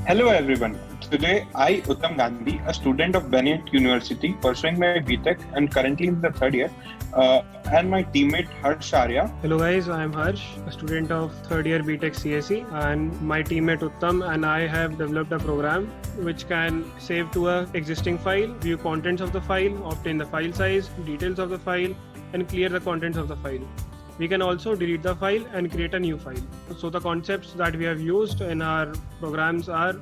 Hello everyone. Today I, Uttam Gandhi, a student of Benet University, pursuing my BTech and currently in the third year, and my teammate Harsh Arya. Hello guys, I am Harsh, a student of third year BTech CSE, and my teammate Uttam and I have developed a program which can save to a existing file, view contents of the file, obtain the file size, details of the file, and clear the contents of the file. We can also delete the file and create a new file. So the concepts that we have used in our programs are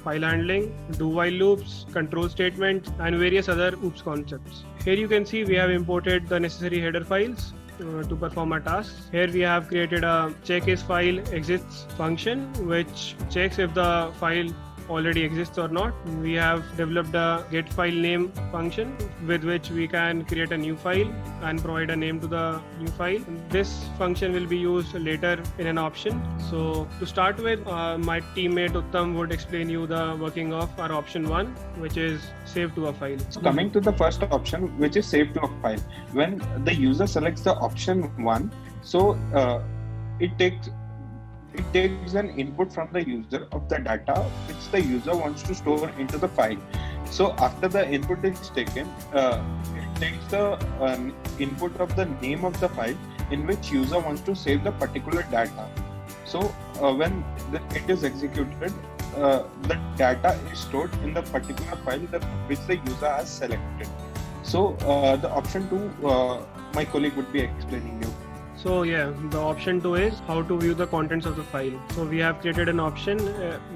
file handling, do-while loops, control statements, and various other OOPS concepts. Here you can see we have imported the necessary header files to perform our tasks. Here we have created a check is file exists function which checks if the file already exists or not. We have developed a get file name function with which we can create a new file and provide a name to the new file. This function will be used later in an option. So to start with, my teammate Uttam would explain you the working of our option 1, which is save to a file. So coming to the first option, which is save to a file. When the user selects the option 1, so it takes an input from the user of the data which the user wants to store into the file. So after the input is taken, it takes the input of the name of the file in which user wants to save the particular data. So when it is executed, the data is stored in the particular file which the user has selected. So the option 2, my colleague would be explaining you. So yeah, the option 2 is how to view the contents of the file. So we have created an option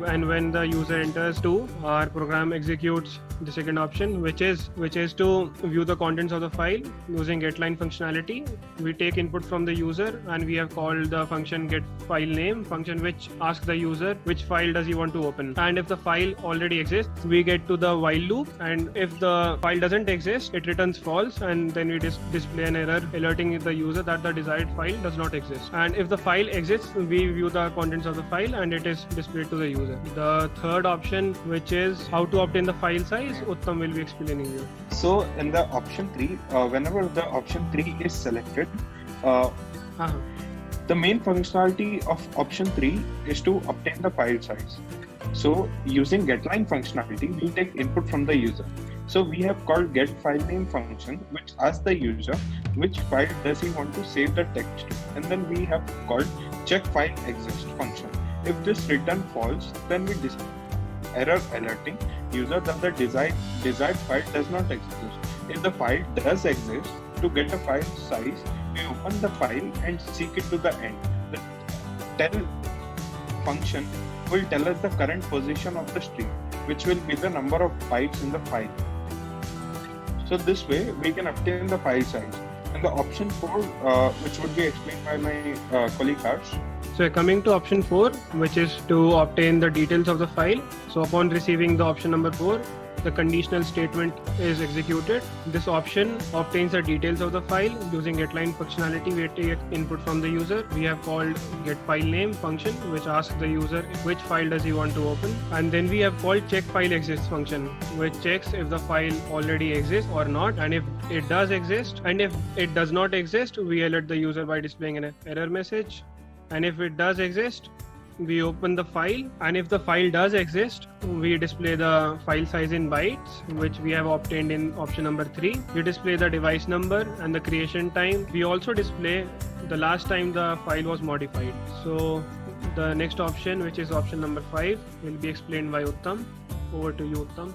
and when the user enters 2, our program executes the second option, which is to view the contents of the file using getLine functionality. We take input from the user and we have called the function getFileName function which asks the user which file does he want to open. And if the file already exists, we get to the while loop, and if the file doesn't exist, it returns false, and then we display an error alerting the user that the desired file does not exist. And if the file exists, we view the contents of the file and it is displayed to the user. The third option, which is how to obtain the file size, Uttam will be explaining you. So in the option 3, whenever the option 3 is selected, the main functionality of option 3 is to obtain the file size. So using getLine functionality, we take input from the user. So we have called getFileName function which asks the user which file does he want to save the text to, and then we have called checkFileExist function. If this return false, then we display error alerting user that the desired file does not exist. If the file does exist, to get a file size, we open the file and seek it to the end. The tell function will tell us the current position of the string, which will be the number of bytes in the file. So this way we can obtain the file size. And the option 4, which would be explained by my colleague Harsh. So coming to option 4, which is to obtain the details of the file. So upon receiving the option number 4, the conditional statement is executed. This option obtains the details of the file using getLine functionality. We take input from the user. We have called getFileName function which asks the user which file does he want to open, and then we have called checkFileExist function which checks if the file already exists or not, and if it does exist, and if it does not exist, we alert the user by displaying an error message, and if it does exist, we open the file, and if the file does exist, we display the file size in bytes which we have obtained in option number 3. We display the device number and the creation time. We also display the last time the file was modified. So the next option, which is option number 5, will be explained by Uttam. Over to you, Uttam.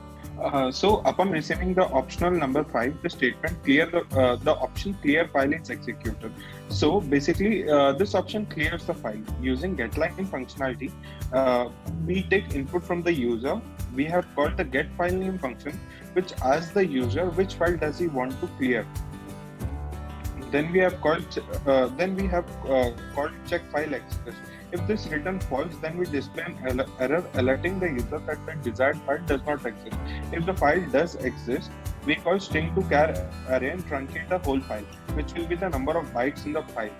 So upon receiving the optional number 5, the statement clear the option clear file is executed. So basically this option clears the file. Using getLine functionality, we take input from the user. We have called the getFileName function which asks the user which file does he want to clear. Then we have called checkFileExist. If this return false, then we display an error alerting the user that the desired file does not exist. If the file does exist, we call string to char array and truncate the whole file, which will be the number of bytes in the file.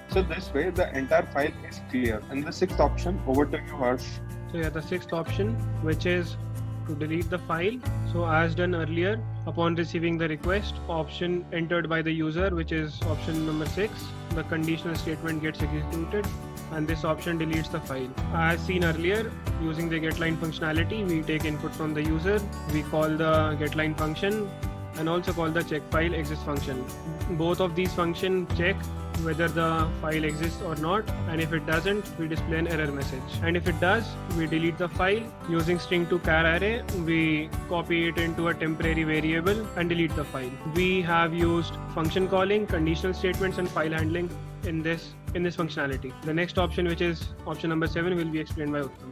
So this way the entire file is clear. And the 6th option, over to you, Harsh. So yeah, the 6th option, which is to delete the file. So as done earlier, upon receiving the request option entered by the user, which is option number 6, the conditional statement gets executed and this option deletes the file. As seen earlier, using the getLine functionality, we take input from the user, we call the getLine function and also call the check file exists function. Both of these functions check whether the file exists or not, and if it doesn't, we display an error message. And if it does, we delete the file. Using string to char array, we copy it into a temporary variable and delete the file. We have used function calling, conditional statements and file handling in this functionality. The next option, which is option number 7, will be explained by Uttam.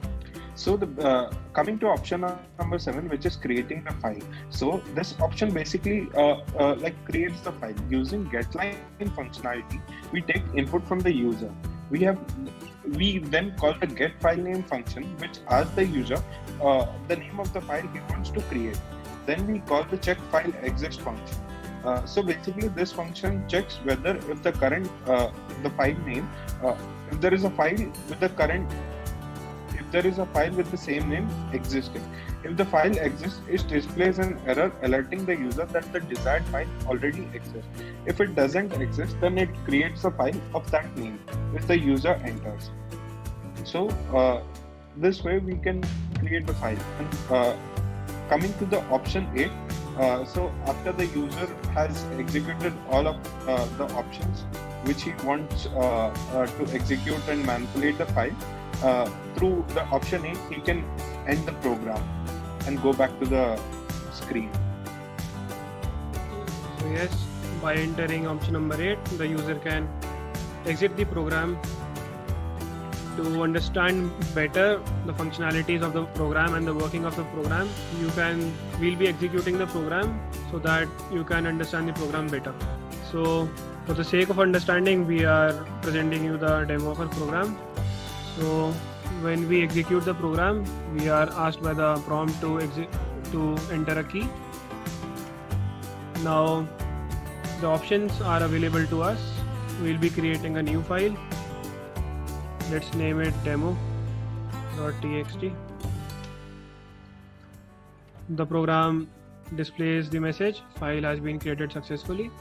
So the coming to option number 7, which is creating the file. So this option basically like creates the file using getLine functionality. We take input from the user. We then call the getFileName function, which asks the user the name of the file he wants to create. Then we call the check file exists function. So basically, this function checks whether if the current the file name, if there is a file with the current. There is a file with the same name existing. If the file exists, it displays an error alerting the user that the desired file already exists. If it doesn't exist, then it creates a file of that name which the user enters. So this way we can create the file. And coming to the option 8, so after the user has executed all of the options which he wants to execute and manipulate the file, through the option 8, he can end the program and go back to the screen. So yes, by entering option number 8, the user can exit the program. To understand better the functionalities of the program and the working of the program, we'll be executing the program so that you can understand the program better. So for the sake of understanding, we are presenting you the demo of our program. So when we execute the program, we are asked by the prompt to enter a key. Now the options are available to us. We'll be creating a new file. Let's name it demo.txt. The program displays the message, file has been created successfully.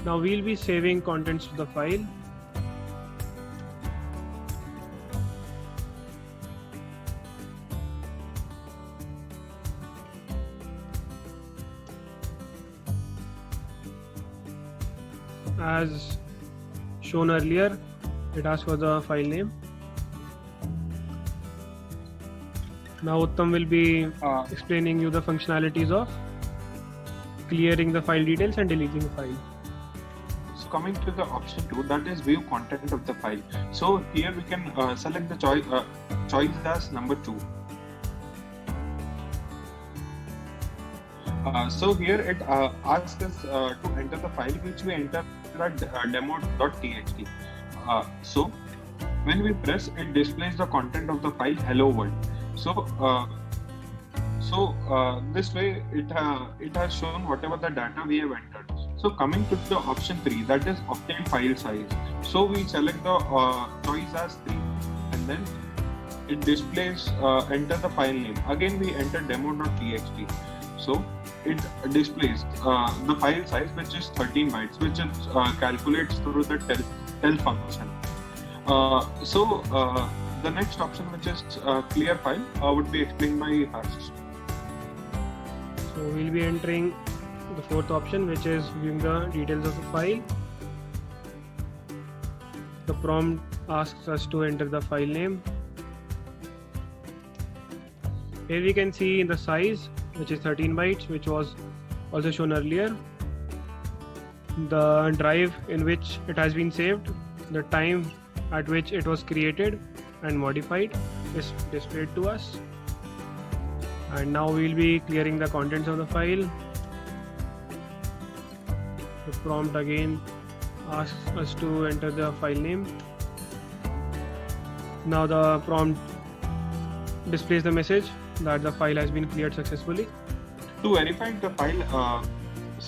Now we'll be saving contents to the file. As shown earlier, it asks for the file name. Now Uttam will be explaining you the functionalities of clearing the file details and deleting the file. So coming to the option 2, that is view content of the file. So here we can select the choice as number 2. So here it asks us to enter the file which we enter at demo.txt. So when we press, it displays the content of the file hello world. So this way it has shown whatever the data we have entered. So coming to the option 3, that is obtain file size. So we select the choice as 3 and then it displays enter the file name. Again we enter demo.txt. So it displays the file size, which is 13 bytes, which it calculates through the tel function. So the next option, which is clear file, would be explained by Harsh. So we'll be entering the 4th option, which is viewing the details of the file. The prompt asks us to enter the file name. Here we can see the size, which is 13 bytes, which was also shown earlier. The drive in which it has been saved, the time at which it was created and modified is displayed to us. And now we'll be clearing the contents of the file. The prompt again asks us to enter the file name. Now the prompt displays the message that the file has been cleared successfully. To verify the file,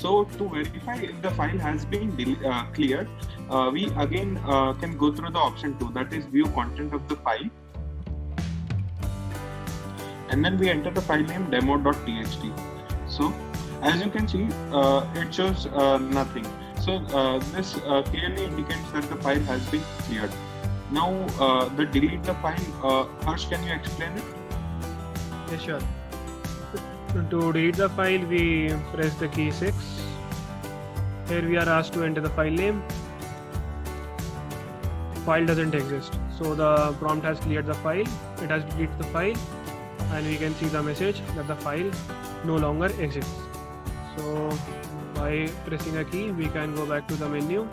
to verify if the file has been cleared, we again can go through the option 2, that is view content of the file, and then we enter the file name demo.txt. So as you can see, it shows nothing. So this clearly indicates that the file has been cleared. Now the delete the file. Harsh, can you explain it? Yeah, sure. To delete the file, we press the key 6. Here we are asked to enter the file name. File doesn't exist. So the prompt has cleared the file. It has deleted the file, and we can see the message that the file no longer exists. So by pressing a key, we can go back to the menu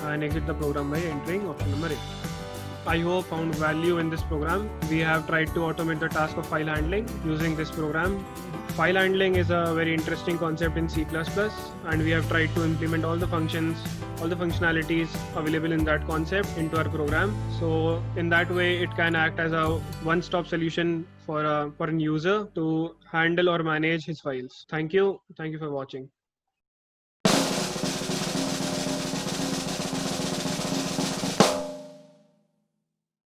and exit the program by entering option number 8. I hope found value in this program. We have tried to automate the task of file handling using this program. File handling is a very interesting concept in C++, and we have tried to implement all the functions, all the functionalities available in that concept into our program. So in that way, it can act as a one-stop solution for a user to handle or manage his files. Thank you for watching.